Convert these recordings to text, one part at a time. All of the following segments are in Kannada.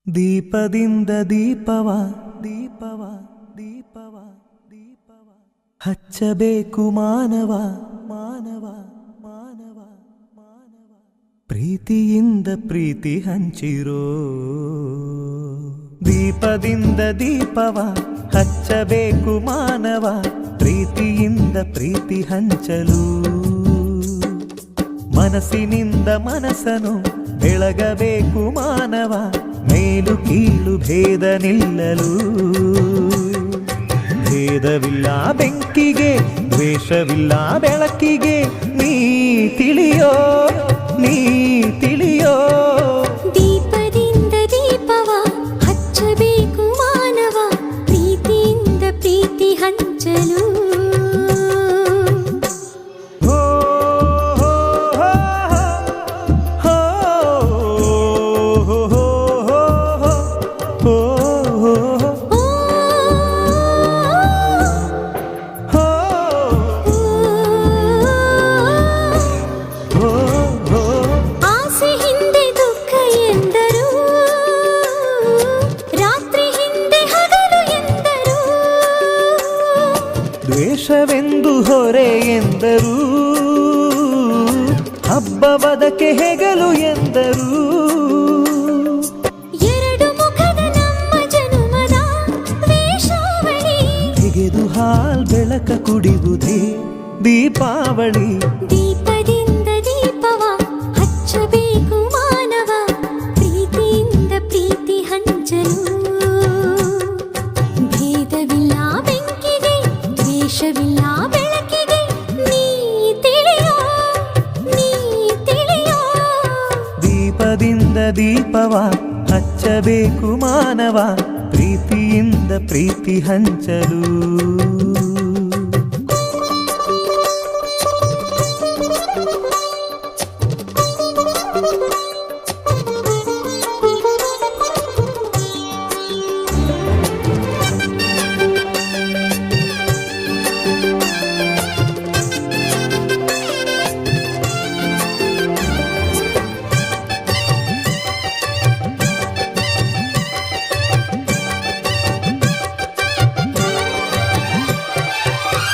ದೀಪದಿಂದ ದೀಪವ ದೀಪವ ದೀಪವ ದೀಪವ ಹಚ್ಚಬೇಕು ಮಾನವ ಮಾನವ ಮಾನವ ಮಾನವ ಪ್ರೀತಿಯಿಂದ ಪ್ರೀತಿ ಹಂಚಿರೋ ದೀಪದಿಂದ ದೀಪವ ಹಚ್ಚಬೇಕು ಮಾನವ ಪ್ರೀತಿಯಿಂದ ಪ್ರೀತಿ ಹಂಚಲು ಮನಸ್ಸಿನಿಂದ ಮನಸ್ಸನು ಬೆಳಗಬೇಕು ಮಾನವ ಮೇಲು ಕೀಳು ಭೇದ ನಿಲ್ಲಲು ಭೇದವಿಲ್ಲ ಬೆಂಕಿಗೆ ದ್ವೇಷವಿಲ್ಲ ಬೆಳಕಿಗೆ ನೀ ತಿಳಿಯೋ ನೀ ತಿಳಿಯೋ ದೀಪದಿಂದ ದೀಪವ ಹಚ್ಚಬೇಕು ಮಾನವ ಪ್ರೀತಿಯಿಂದ ಪ್ರೀತಿ ಹಂಚಲು ದ್ವೇಷವೆಂದು ಹೊರೆ ಎಂದರು ಹಬ್ಬವದಕ್ಕೆ ಹೆಗಲು ಎಂದರು ಎರಡು ಮುಖದ ನಮ್ಮ ಜನುಮದ ವೇಷಾವಳಿ ತೆಗೆದು ಹಾಲ್ ಬೆಳಕ ಕುಡಿಯುವುದೇ ದೀಪಾವಳಿ ದೀಪದಿಂದ ದೀಪವ ಹಚ್ಚಬೇಕು ಮಾನವ ಪ್ರೀತಿಯಿಂದ ಪ್ರೀತಿ ಹಂಚಲು ಭೇದವಿಲ್ಲ ಬೆಂಕಿಗೆ ದ್ವೇಷವಿಲ್ಲ ಬೆಳಕಿಗೆ ನೀ ತಿಳಿಯೋ ನೀ ತಿಳಿಯೋ ದೀಪದಿಂದ ದೀಪವ ಹಚ್ಚಬೇಕು ಮಾನವ ಪ್ರೀತಿಯಿಂದ ಪ್ರೀತಿ ಹಂಚಲು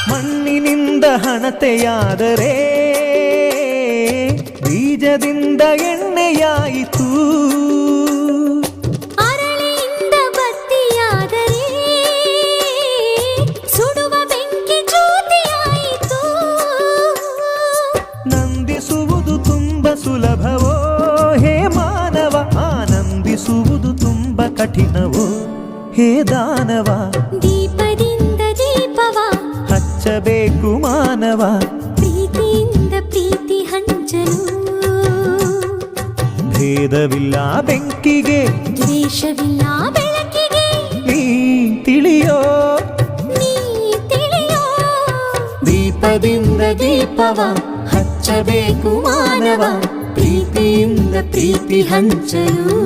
ಮಣ್ಣಿನಿಂದ ಹಣತೆಯಾದರೆ ಬೀಜದಿಂದ ಎಣ್ಣೆಯಾಯಿತು ಅರಳಿಯಿಂದ ಬತ್ತಿಯಾದರೆ ಸುಡುವ ಬೆಂಕಿ ಜ್ಯೋತಿಯಾಯಿತು ನಂದಿಸುವುದು ತುಂಬ ಸುಲಭವೋ ಹೇ ಮಾನವ ಆನಂದಿಸುವುದು ತುಂಬ ಕಠಿಣವೋ ಹೇ ದಾನವ ದೀಪದಿಂದ ದೀಪವ ಹಚ್ಚಬೇಕು ಮಾನವ ಪ್ರೀತಿಯಿಂದ ಪ್ರೀತಿ ಹಂಚಲು ಭೇದವಿಲ್ಲ ಬೆಂಕಿಗೆ ದ್ವೇಷವಿಲ್ಲ ಬೆಳಕಿಗೆ ನೀ ತಿಳಿಯೋ ನೀ ತಿಳಿಯೋ ದೀಪದಿಂದ ದೀಪವ ಹಚ್ಚಬೇಕು ಮಾನವ ಪ್ರೀತಿಯಿಂದ ಪ್ರೀತಿ ಹಂಚಲು